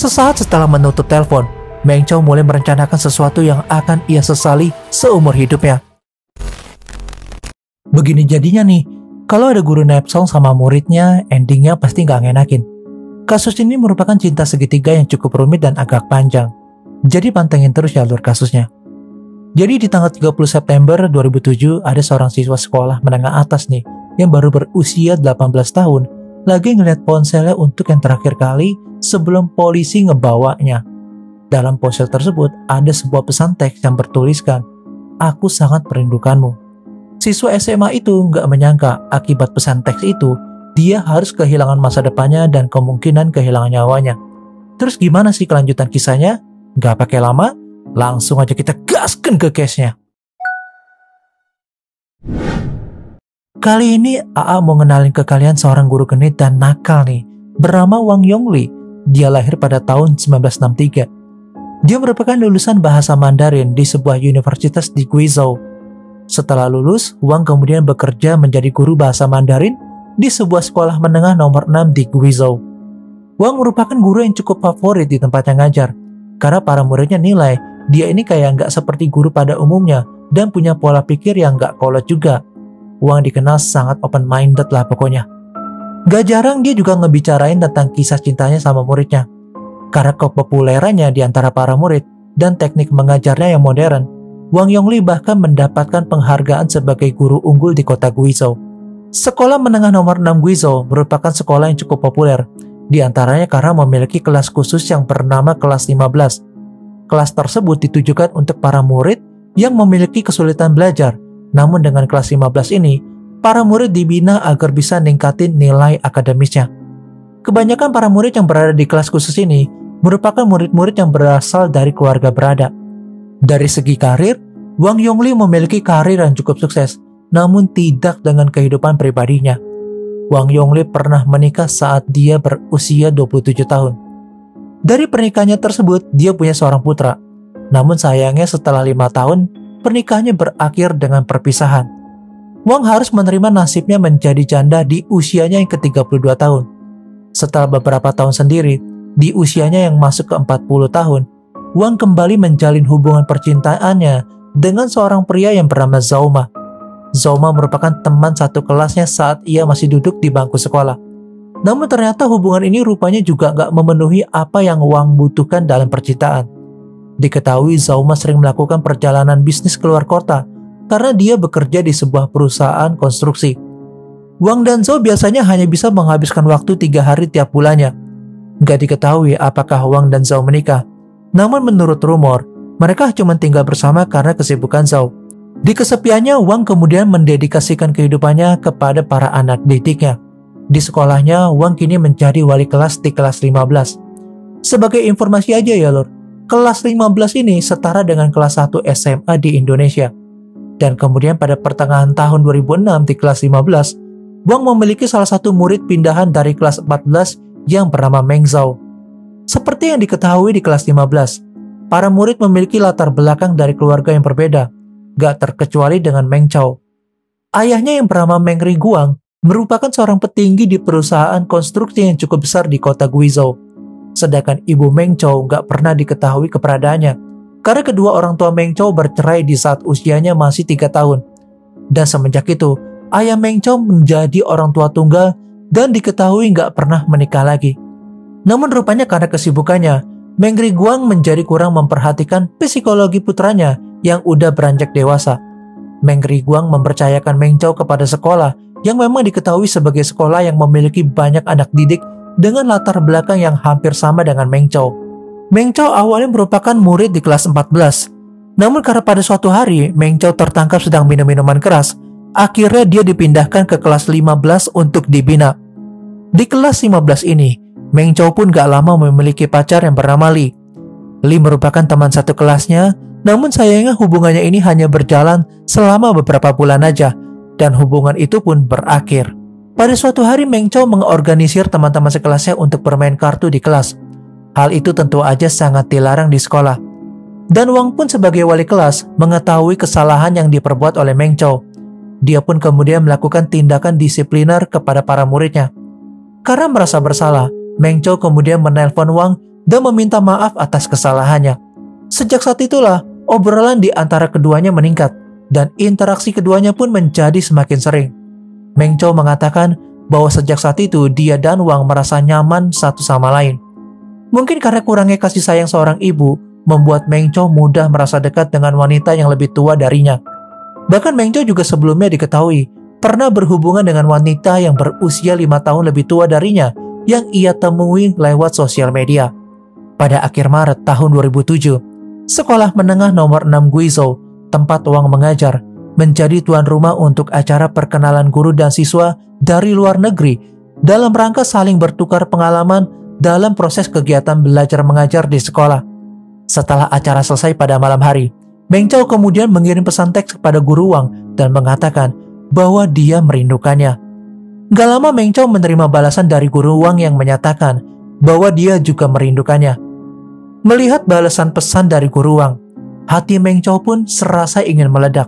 Sesaat setelah menutup telepon, Meng Chao mulai merencanakan sesuatu yang akan ia sesali seumur hidupnya. Begini jadinya nih, kalau ada guru nepsong sama muridnya, endingnya pasti nggak ngenakin. Kasus ini merupakan cinta segitiga yang cukup rumit dan agak panjang. Jadi pantengin terus ya alur kasusnya. Jadi di tanggal 30 September 2007, ada seorang siswa sekolah menengah atas nih, yang baru berusia 18 tahun, lagi ngeliat ponselnya untuk yang terakhir kali sebelum polisi ngebawanya. Dalam ponsel tersebut ada sebuah pesan teks yang bertuliskan, "Aku sangat merindukanmu." Siswa SMA itu nggak menyangka akibat pesan teks itu, dia harus kehilangan masa depannya dan kemungkinan kehilangan nyawanya. Terus gimana sih kelanjutan kisahnya? Nggak pakai lama, langsung aja kita gaskan ke case-nya. Kali ini AA mau ngenalin ke kalian seorang guru genit dan nakal nih, bernama Wang Yongli. Dia lahir pada tahun 1963. Dia merupakan lulusan bahasa Mandarin di sebuah universitas di Guizhou. Setelah lulus, Wang kemudian bekerja menjadi guru bahasa Mandarin di sebuah sekolah menengah nomor 6 di Guizhou. Wang merupakan guru yang cukup favorit di tempatnya ngajar, karena para muridnya nilai dia ini kayak nggak seperti guru pada umumnya dan punya pola pikir yang nggak kolot juga. Wang dikenal sangat open-minded lah pokoknya. Gak jarang dia juga ngebicarain tentang kisah cintanya sama muridnya. Karena kepopulerannya di antara para murid dan teknik mengajarnya yang modern, Wang Yongli bahkan mendapatkan penghargaan sebagai guru unggul di kota Guizhou. Sekolah menengah nomor 6 Guizhou merupakan sekolah yang cukup populer, di antaranya karena memiliki kelas khusus yang bernama kelas 15. Kelas tersebut ditujukan untuk para murid yang memiliki kesulitan belajar. Namun dengan kelas 15 ini, para murid dibina agar bisa ningkatin nilai akademisnya. Kebanyakan para murid yang berada di kelas khusus ini merupakan murid-murid yang berasal dari keluarga berada. Dari segi karir, Wang Yongli memiliki karir yang cukup sukses, namun tidak dengan kehidupan pribadinya. Wang Yongli pernah menikah saat dia berusia 27 tahun. Dari pernikahannya tersebut, dia punya seorang putra. Namun sayangnya setelah 5 tahun, pernikahannya berakhir dengan perpisahan. Wang harus menerima nasibnya menjadi janda di usianya yang ke-32 tahun. Setelah beberapa tahun sendiri, di usianya yang masuk ke 40 tahun, Wang kembali menjalin hubungan percintaannya dengan seorang pria yang bernama Zhao Ma. Zhao Ma merupakan teman satu kelasnya saat ia masih duduk di bangku sekolah. Namun ternyata hubungan ini rupanya juga nggak memenuhi apa yang Wang butuhkan dalam percintaan. Diketahui Zhao Ma sering melakukan perjalanan bisnis keluar kota karena dia bekerja di sebuah perusahaan konstruksi. Wang dan Zhao biasanya hanya bisa menghabiskan waktu 3 hari tiap bulannya. Nggak diketahui apakah Wang dan Zhao menikah. Namun menurut rumor, mereka cuma tinggal bersama karena kesibukan Zhao. Di kesepiannya, Wang kemudian mendedikasikan kehidupannya kepada para anak didiknya. Di sekolahnya, Wang kini menjadi wali kelas di kelas 15. Sebagai informasi aja ya lor, kelas 15 ini setara dengan kelas 1 SMA di Indonesia. Dan kemudian pada pertengahan tahun 2006 di kelas 15, Wang memiliki salah satu murid pindahan dari kelas 14 yang bernama Meng Zhao. Seperti yang diketahui di kelas 15, para murid memiliki latar belakang dari keluarga yang berbeda, gak terkecuali dengan Meng Chao. Ayahnya yang bernama Meng Riguang merupakan seorang petinggi di perusahaan konstruksi yang cukup besar di kota Guizhou. Sedangkan ibu Meng Chao gak pernah diketahui keberadaannya, karena kedua orang tua Meng Chao bercerai di saat usianya masih 3 tahun. Dan semenjak itu, ayah Meng Chao menjadi orang tua tunggal dan diketahui gak pernah menikah lagi. Namun rupanya karena kesibukannya, Meng Riguang menjadi kurang memperhatikan psikologi putranya yang udah beranjak dewasa. Meng Riguang mempercayakan Meng Chao kepada sekolah yang memang diketahui sebagai sekolah yang memiliki banyak anak didik dengan latar belakang yang hampir sama dengan Meng Chao. Meng Chao awalnya merupakan murid di kelas 14. Namun karena pada suatu hari Meng Chao tertangkap sedang minum minuman keras, akhirnya dia dipindahkan ke kelas 15 untuk dibina. Di kelas 15 ini, Meng Chao pun gak lama memiliki pacar yang bernama Li. Li merupakan teman satu kelasnya, namun sayangnya hubungannya ini hanya berjalan selama beberapa bulan aja, dan hubungan itu pun berakhir. Pada suatu hari Meng Chao mengorganisir teman-teman sekelasnya untuk bermain kartu di kelas. Hal itu tentu aja sangat dilarang di sekolah. Dan Wang pun sebagai wali kelas mengetahui kesalahan yang diperbuat oleh Meng Chao. Dia pun kemudian melakukan tindakan disipliner kepada para muridnya. Karena merasa bersalah, Meng Chao kemudian menelpon Wang dan meminta maaf atas kesalahannya. Sejak saat itulah obrolan di antara keduanya meningkat dan interaksi keduanya pun menjadi semakin sering. Meng Chow mengatakan bahwa sejak saat itu dia dan Wang merasa nyaman satu sama lain. Mungkin karena kurangnya kasih sayang seorang ibu membuat Meng Chow mudah merasa dekat dengan wanita yang lebih tua darinya. Bahkan Meng Chow juga sebelumnya diketahui pernah berhubungan dengan wanita yang berusia 5 tahun lebih tua darinya yang ia temui lewat sosial media. Pada akhir Maret tahun 2007, sekolah menengah nomor 6 Guizhou, tempat Wang mengajar, menjadi tuan rumah untuk acara perkenalan guru dan siswa dari luar negeri dalam rangka saling bertukar pengalaman dalam proses kegiatan belajar mengajar di sekolah. Setelah acara selesai pada malam hari, Meng Chow kemudian mengirim pesan teks kepada guru Wang dan mengatakan bahwa dia merindukannya. Gak lama Meng Chow menerima balasan dari guru Wang yang menyatakan bahwa dia juga merindukannya. Melihat balasan pesan dari guru Wang, hati Meng Chow pun serasa ingin meledak.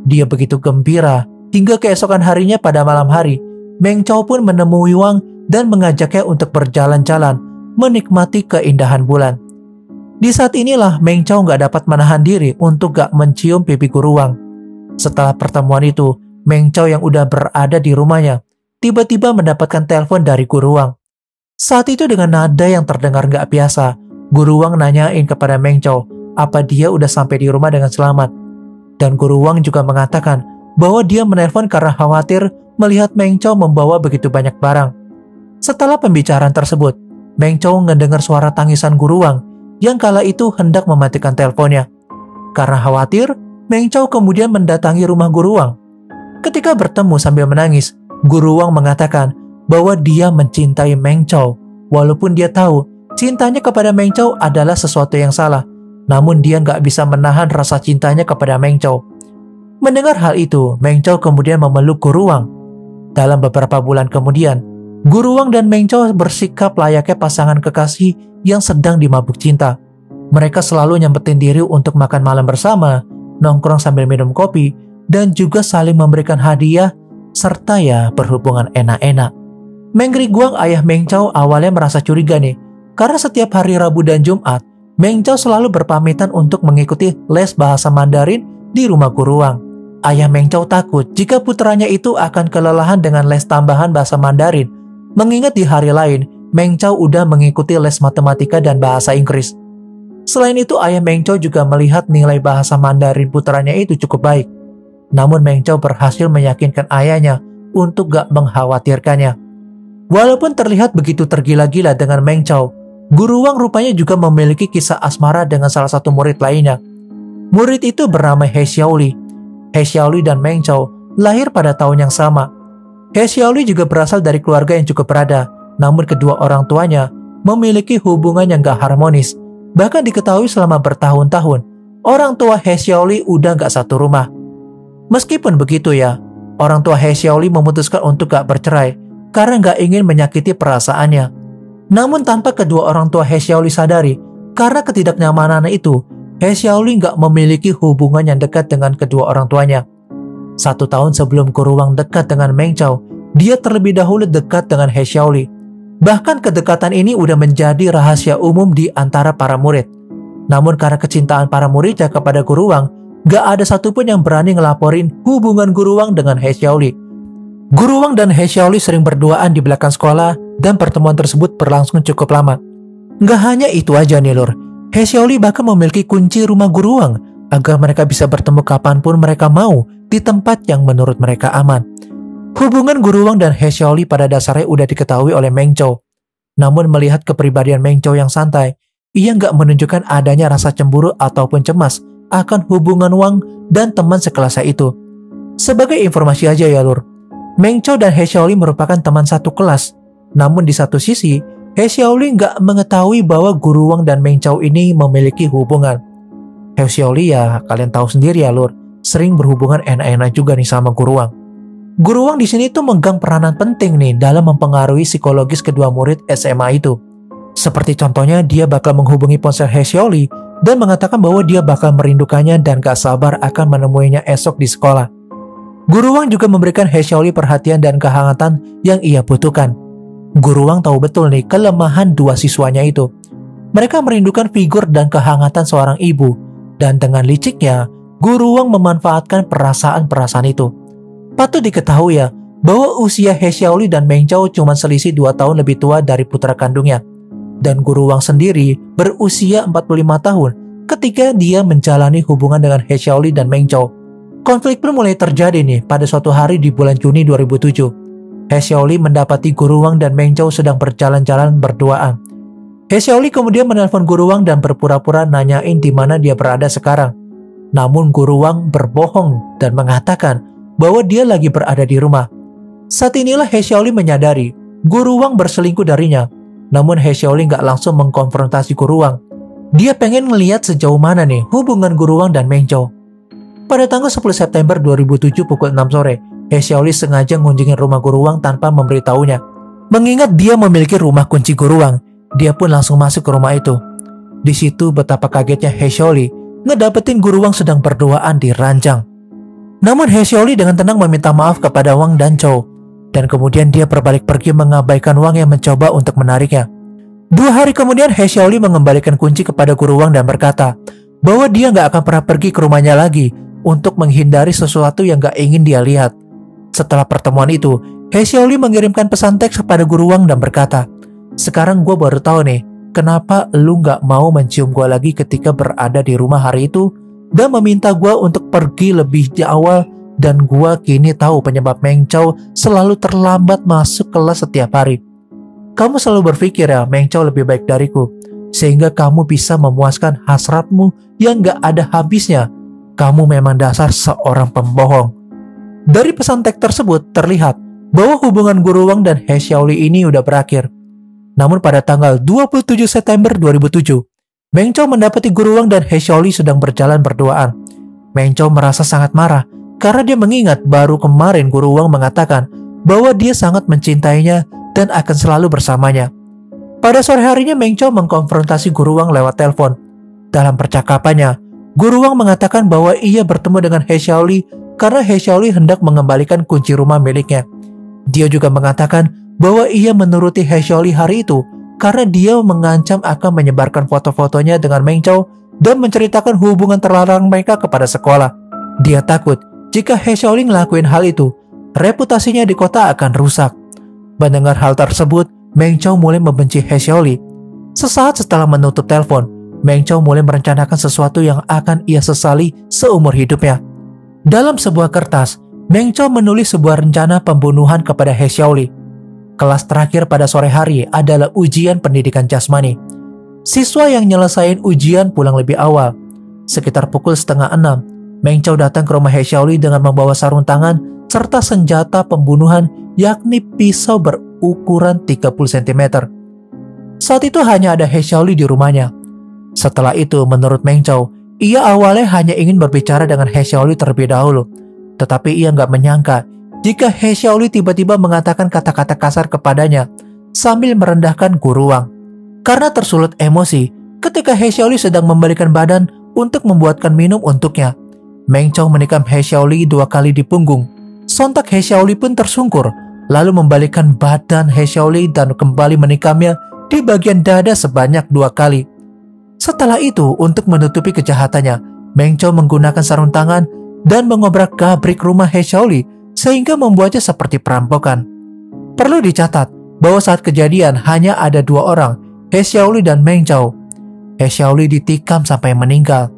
Dia begitu gembira hingga keesokan harinya pada malam hari, Meng Chow pun menemui Wang dan mengajaknya untuk berjalan-jalan menikmati keindahan bulan. Di saat inilah Meng Chow gak dapat menahan diri untuk gak mencium pipi guru Wang. Setelah pertemuan itu, Meng Chow yang udah berada di rumahnya tiba-tiba mendapatkan telepon dari guru Wang. Saat itu dengan nada yang terdengar gak biasa, guru Wang nanyain kepada Meng Chow apa dia udah sampai di rumah dengan selamat. Dan guru Wang juga mengatakan bahwa dia menelpon karena khawatir melihat Meng Chow membawa begitu banyak barang. Setelah pembicaraan tersebut, Meng Chow mendengar suara tangisan guru Wang yang kala itu hendak mematikan teleponnya. Karena khawatir, Meng Chow kemudian mendatangi rumah guru Wang. Ketika bertemu sambil menangis, guru Wang mengatakan bahwa dia mencintai Meng Chow, walaupun dia tahu cintanya kepada Meng Chow adalah sesuatu yang salah. Namun dia nggak bisa menahan rasa cintanya kepada Meng Chow. Mendengar hal itu, Meng Chow kemudian memeluk guru Wang. Dalam beberapa bulan kemudian, guru Wang dan Meng Chow bersikap layaknya pasangan kekasih yang sedang dimabuk cinta. Mereka selalu nyempetin diri untuk makan malam bersama, nongkrong sambil minum kopi, dan juga saling memberikan hadiah, serta ya berhubungan enak-enak. Meng Riguang, ayah Meng Chow, awalnya merasa curiga nih, karena setiap hari Rabu dan Jumat, Meng Chow selalu berpamitan untuk mengikuti les bahasa Mandarin di rumah guru Wang. Ayah Meng Chow takut jika putranya itu akan kelelahan dengan les tambahan bahasa Mandarin, mengingat di hari lain Meng Chow udah mengikuti les matematika dan bahasa Inggris. Selain itu, ayah Meng Chow juga melihat nilai bahasa Mandarin putranya itu cukup baik. Namun Meng Chow berhasil meyakinkan ayahnya untuk gak mengkhawatirkannya. Walaupun terlihat begitu tergila-gila dengan Meng Chow, guru Wang rupanya juga memiliki kisah asmara dengan salah satu murid lainnya. Murid itu bernama He Xiaoli. He Xiaoli dan Meng Chow lahir pada tahun yang sama. He Xiaoli juga berasal dari keluarga yang cukup berada, namun kedua orang tuanya memiliki hubungan yang gak harmonis. Bahkan diketahui selama bertahun-tahun, orang tua He Xiaoli udah gak satu rumah. Meskipun begitu ya, orang tua He Xiaoli memutuskan untuk gak bercerai karena gak ingin menyakiti perasaannya. Namun tanpa kedua orang tua He Xiaoli sadari, karena ketidaknyamanan itu, He Xiaoli gak memiliki hubungan yang dekat dengan kedua orang tuanya. 1 tahun sebelum guru Wang dekat dengan Meng Chow, dia terlebih dahulu dekat dengan He Xiaoli. Bahkan kedekatan ini udah menjadi rahasia umum di antara para murid. Namun karena kecintaan para muridnya kepada guru Wang, gak ada satupun yang berani ngelaporin hubungan guru Wang dengan He Xiaoli. Guru Wang dan He Xiaoli sering berduaan di belakang sekolah dan pertemuan tersebut berlangsung cukup lama. Gak hanya itu aja nih lur, He Xiaoli bahkan memiliki kunci rumah guru Wang agar mereka bisa bertemu kapanpun mereka mau di tempat yang menurut mereka aman. Hubungan guru Wang dan He Xiaoli pada dasarnya udah diketahui oleh Meng Chow. Namun melihat kepribadian Meng Chow yang santai, ia gak menunjukkan adanya rasa cemburu ataupun cemas akan hubungan Wang dan teman sekelasnya itu. Sebagai informasi aja ya lur, Meng Chow dan He Xiaoli merupakan teman satu kelas. Namun di satu sisi, He Xiaoli nggak mengetahui bahwa guru Wang dan Meng Chow ini memiliki hubungan. He Xiaoli ya kalian tahu sendiri ya lur, sering berhubungan enak-enak juga nih sama guru Wang. Guru Wang di sini tuh megang peranan penting nih dalam mempengaruhi psikologis kedua murid SMA itu. Seperti contohnya dia bakal menghubungi ponsel He Xiaoli dan mengatakan bahwa dia bakal merindukannya dan gak sabar akan menemuinya esok di sekolah. Guru Wang juga memberikan He Xiaoli perhatian dan kehangatan yang ia butuhkan. Guru Wang tahu betul nih kelemahan dua siswanya itu. Mereka merindukan figur dan kehangatan seorang ibu, dan dengan liciknya, Guru Wang memanfaatkan perasaan-perasaan itu. Patut diketahui ya, bahwa usia He Xiaoli dan Meng Zhao cuma selisih 2 tahun lebih tua dari putra kandungnya. Dan Guru Wang sendiri berusia 45 tahun ketika dia menjalani hubungan dengan He Xiaoli dan Meng Zhao. Konflik pun mulai terjadi nih pada suatu hari di bulan Juni 2007. He Xiaoli mendapati Guru Wang dan Meng Zhao sedang berjalan-jalan berduaan. He Xiaoli kemudian menelpon Guru Wang dan berpura-pura nanyain di mana dia berada sekarang. Namun Guru Wang berbohong dan mengatakan bahwa dia lagi berada di rumah. Saat inilah He Xiaoli menyadari Guru Wang berselingkuh darinya. Namun He Xiaoli nggak langsung mengkonfrontasi Guru Wang. Dia pengen ngeliat sejauh mana nih hubungan Guru Wang dan Meng Zhao. Pada tanggal 10 September 2007 pukul 6 sore, He Xiaoli sengaja ngunjungin rumah Guru Wang tanpa memberitahunya. Mengingat dia memiliki rumah kunci Guru Wang, dia pun langsung masuk ke rumah itu. Di situ betapa kagetnya He Xiaoli ngedapetin Guru Wang sedang berduaan di ranjang. Namun He Xiaoli dengan tenang meminta maaf kepada Wang dan Zhao, dan kemudian dia berbalik pergi mengabaikan Wang yang mencoba untuk menariknya. 2 hari kemudian He Xiaoli mengembalikan kunci kepada Guru Wang dan berkata bahwa dia nggak akan pernah pergi ke rumahnya lagi untuk menghindari sesuatu yang gak ingin dia lihat. Setelah pertemuan itu, He Xiaoli mengirimkan pesan teks kepada Guru Wang dan berkata, "Sekarang gue baru tahu nih, kenapa lu gak mau mencium gue lagi ketika berada di rumah hari itu dan meminta gue untuk pergi lebih awal, dan gue kini tahu penyebab Meng Zhao selalu terlambat masuk kelas setiap hari. Kamu selalu berpikir ya Meng Zhao lebih baik dariku, sehingga kamu bisa memuaskan hasratmu yang gak ada habisnya. Kamu memang dasar seorang pembohong." Dari pesan teks tersebut terlihat bahwa hubungan Guru Wang dan He Xiaoli ini udah berakhir. Namun pada tanggal 27 September 2007, Meng Zhao mendapati Guru Wang dan He Xiaoli sedang berjalan berduaan. Meng Zhao merasa sangat marah karena dia mengingat baru kemarin Guru Wang mengatakan bahwa dia sangat mencintainya dan akan selalu bersamanya. Pada sore harinya Meng Zhao mengkonfrontasi Guru Wang lewat telepon. Dalam percakapannya, Guru Wang mengatakan bahwa ia bertemu dengan He Xiaoli karena He Xiaoli hendak mengembalikan kunci rumah miliknya. Dia juga mengatakan bahwa ia menuruti He Xiaoli hari itu karena dia mengancam akan menyebarkan foto-fotonya dengan Meng Zhao dan menceritakan hubungan terlarang mereka kepada sekolah. Dia takut jika He Xiaoli ngelakuin hal itu, reputasinya di kota akan rusak. Mendengar hal tersebut, Meng Zhao mulai membenci He Xiaoli. Sesaat setelah menutup telepon, Meng Zhao mulai merencanakan sesuatu yang akan ia sesali seumur hidupnya. Dalam sebuah kertas, Meng Zhao menulis sebuah rencana pembunuhan kepada He Xiaoli. Kelas terakhir pada sore hari adalah ujian pendidikan jasmani. Siswa yang nyelesain ujian pulang lebih awal. Sekitar pukul 5:30, Meng Zhao datang ke rumah He Xiaoli dengan membawa sarung tangan serta senjata pembunuhan, yakni pisau berukuran 30 cm. Saat itu hanya ada He Xiaoli di rumahnya. Setelah itu, menurut Meng Zhao, ia awalnya hanya ingin berbicara dengan He Xiaoli terlebih dahulu. Tetapi ia nggak menyangka jika He Xiaoli tiba-tiba mengatakan kata-kata kasar kepadanya sambil merendahkan Guru Wang. Karena tersulut emosi ketika He Xiaoli sedang membalikan badan untuk membuatkan minum untuknya, Meng Zhao menikam He Xiaoli 2 kali di punggung. Sontak He Xiaoli pun tersungkur, lalu membalikkan badan He Xiaoli dan kembali menikamnya di bagian dada sebanyak 2 kali. Setelah itu, untuk menutupi kejahatannya, Meng Zhao menggunakan sarung tangan dan mengobrak-gabrik rumah He Xiaoli sehingga membuatnya seperti perampokan. Perlu dicatat bahwa saat kejadian hanya ada 2 orang, He Xiaoli dan Meng Zhao. He Xiaoli ditikam sampai meninggal.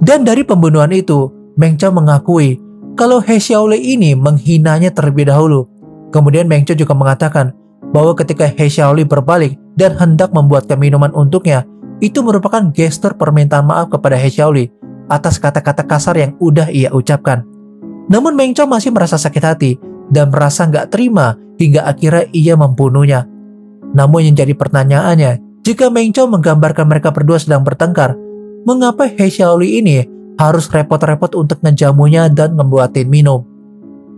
Dan dari pembunuhan itu, Meng Zhao mengakui kalau He Xiaoli ini menghinanya terlebih dahulu. Kemudian Meng Zhao juga mengatakan bahwa ketika He Xiaoli berbalik dan hendak membuatkan minuman untuknya, itu merupakan gestur permintaan maaf kepada He Xiaoli atas kata-kata kasar yang udah ia ucapkan. Namun Meng Zhao masih merasa sakit hati dan merasa nggak terima hingga akhirnya ia membunuhnya. Namun yang jadi pertanyaannya, jika Meng Zhao menggambarkan mereka berdua sedang bertengkar, mengapa He Xiaoli ini harus repot-repot untuk ngejamunya dan membuatin minum?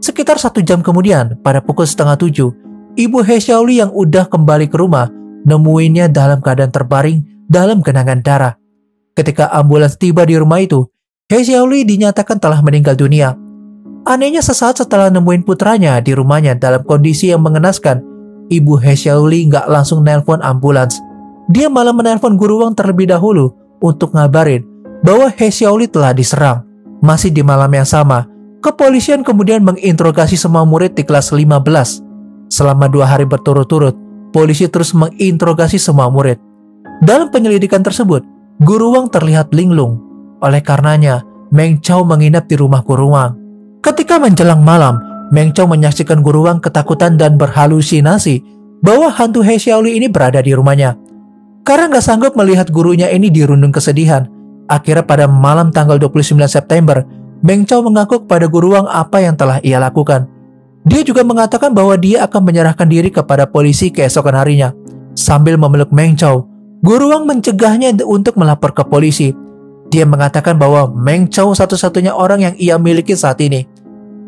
Sekitar 1 jam kemudian, pada pukul 6:30, ibu He Xiaoli yang udah kembali ke rumah nemuinnya dalam keadaan terbaring dalam genangan darah. Ketika ambulans tiba di rumah itu, He Xiaoli dinyatakan telah meninggal dunia. Anehnya, sesaat setelah nemuin putranya di rumahnya dalam kondisi yang mengenaskan, ibu He Xiaoli nggak langsung nelpon ambulans. dia malah menelpon guru Wang terlebih dahulu untuk ngabarin bahwa He Xiaoli telah diserang. Masih di malam yang sama, kepolisian kemudian menginterogasi semua murid di kelas 15. Selama 2 hari berturut-turut, polisi terus menginterogasi semua murid. Dalam penyelidikan tersebut, guru Wang terlihat linglung. Oleh karenanya, Meng Chao menginap di rumah guru Wang. Ketika menjelang malam, Meng Chao menyaksikan guru Wang ketakutan dan berhalusinasi bahwa hantu He Xiaoli ini berada di rumahnya. Karena nggak sanggup melihat gurunya ini dirundung kesedihan, akhirnya pada malam tanggal 29 September, Meng Chao mengaku kepada guru Wang apa yang telah ia lakukan. Dia juga mengatakan bahwa dia akan menyerahkan diri kepada polisi keesokan harinya. Sambil memeluk Meng Chao, guru Wang mencegahnya untuk melapor ke polisi. Dia mengatakan bahwa Meng Chao satu-satunya orang yang ia miliki saat ini.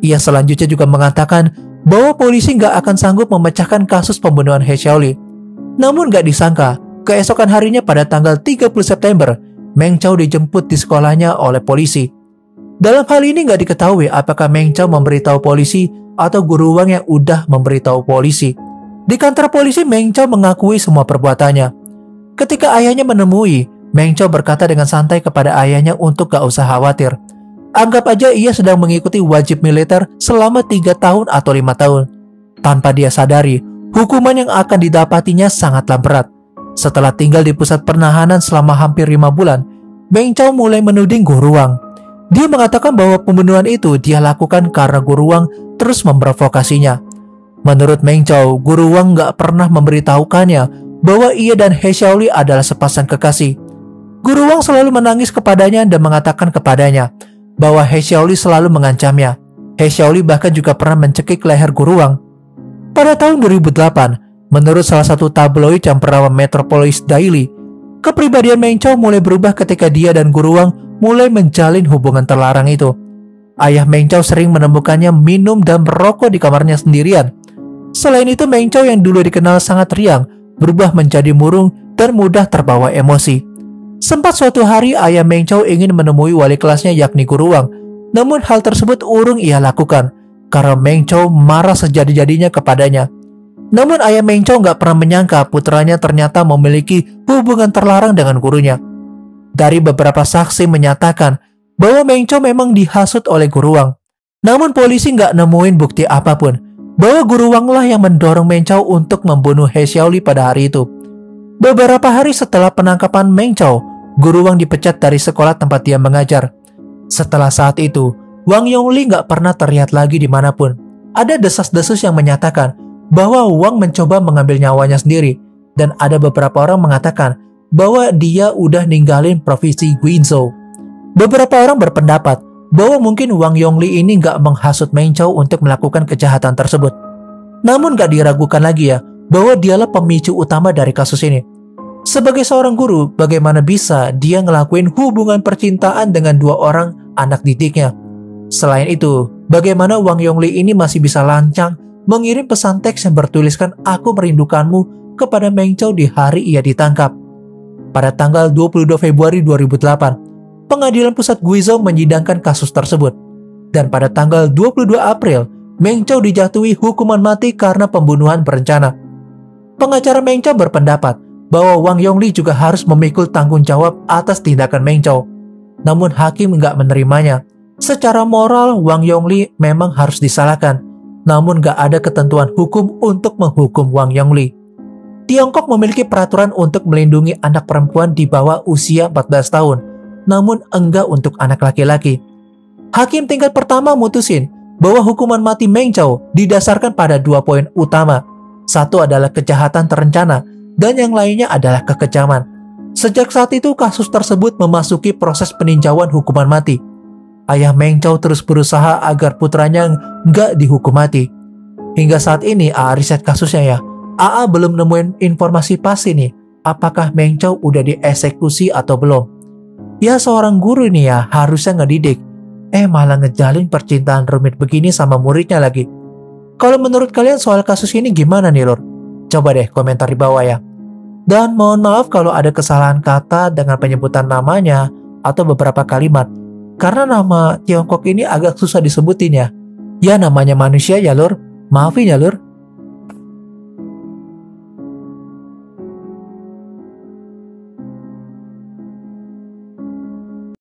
Ia selanjutnya juga mengatakan bahwa polisi nggak akan sanggup memecahkan kasus pembunuhan He Xiaoli. Namun nggak disangka, keesokan harinya pada tanggal 30 September, Meng Chao dijemput di sekolahnya oleh polisi. Dalam hal ini nggak diketahui apakah Meng Chao memberitahu polisi atau guru Wang yang udah memberitahu polisi. Di kantor polisi, Meng Chao mengakui semua perbuatannya. Ketika ayahnya menemui, Meng Chao berkata dengan santai kepada ayahnya untuk gak usah khawatir. Anggap aja ia sedang mengikuti wajib militer selama 3 tahun atau 5 tahun. Tanpa dia sadari, hukuman yang akan didapatinya sangatlah berat. Setelah tinggal di pusat penahanan selama hampir 5 bulan, Meng Chao mulai menuding guru Wang. Dia mengatakan bahwa pembunuhan itu dia lakukan karena guru Wang terus memprovokasinya. Menurut Meng Chao, guru Wang gak pernah memberitahukannya bahwa ia dan He Xiaoli adalah sepasang kekasih. Guru Wang selalu menangis kepadanya dan mengatakan kepadanya bahwa He Xiaoli selalu mengancamnya. He Xiaoli bahkan juga pernah mencekik leher guru Wang. Pada tahun 2008, menurut salah satu tabloid yang bernama Metropolis Daily, kepribadian Meng Chao mulai berubah ketika dia dan guru Wang mulai menjalin hubungan terlarang itu. Ayah Meng Chao sering menemukannya minum dan merokok di kamarnya sendirian. Selain itu, Meng Chao yang dulu dikenal sangat riang berubah menjadi murung dan mudah terbawa emosi. Sempat suatu hari ayah Meng Chao ingin menemui wali kelasnya yakni guru Wang. Namun hal tersebut urung ia lakukan karena Meng Chao marah sejadi-jadinya kepadanya. Namun ayah Meng Chao nggak pernah menyangka putranya ternyata memiliki hubungan terlarang dengan gurunya. Dari beberapa saksi menyatakan bahwa Meng Chao memang dihasut oleh guru Wang. Namun polisi nggak nemuin bukti apapun bahwa guru Wang lah yang mendorong Meng Chao untuk membunuh He Xiaoli pada hari itu. Beberapa hari setelah penangkapan Meng Chao, guru Wang dipecat dari sekolah tempat dia mengajar. Setelah saat itu, Wang Yongli nggak pernah terlihat lagi dimanapun. Ada desas-desus yang menyatakan bahwa Wang mencoba mengambil nyawanya sendiri, dan ada beberapa orang mengatakan bahwa dia udah ninggalin provinsi Guizhou. Beberapa orang berpendapat bahwa mungkin Wang Yongli ini nggak menghasut Meng Chao untuk melakukan kejahatan tersebut. Namun nggak diragukan lagi ya, bahwa dialah pemicu utama dari kasus ini. Sebagai seorang guru, bagaimana bisa dia ngelakuin hubungan percintaan dengan 2 orang anak didiknya? Selain itu, bagaimana Wang Yongli ini masih bisa lancang mengirim pesan teks yang bertuliskan "Aku merindukanmu" kepada Meng Chao di hari ia ditangkap? Pada tanggal 22 Februari 2008, Pengadilan Pusat Guizhou menyidangkan kasus tersebut. Dan pada tanggal 22 April, Meng Chao dijatuhi hukuman mati karena pembunuhan berencana. Pengacara Meng Chao berpendapat bahwa Wang Yongli juga harus memikul tanggung jawab atas tindakan Meng Chao. Namun hakim nggak menerimanya. Secara moral, Wang Yongli memang harus disalahkan. Namun nggak ada ketentuan hukum untuk menghukum Wang Yongli. Tiongkok memiliki peraturan untuk melindungi anak perempuan di bawah usia 14 tahun, namun enggak untuk anak laki-laki. Hakim tingkat pertama mutusin bahwa hukuman mati Meng Chao didasarkan pada 2 poin utama. Satu adalah kejahatan terencana, dan yang lainnya adalah kekejaman. Sejak saat itu, kasus tersebut memasuki proses peninjauan hukuman mati. Ayah Meng Chao terus berusaha agar putranya nggak dihukum mati. Hingga saat ini, AA riset kasusnya ya. AA belum nemuin informasi pasti nih, apakah Meng Chao udah dieksekusi atau belum. Ya seorang guru nih ya, harusnya ngedidik. Malah ngejalin percintaan rumit begini sama muridnya lagi. Kalau menurut kalian soal kasus ini gimana nih lor? Coba deh komentar di bawah ya. Dan mohon maaf kalau ada kesalahan kata dengan penyebutan namanya atau beberapa kalimat. Karena nama Tiongkok ini agak susah disebutin ya. Ya namanya manusia ya lor, maafin ya lor.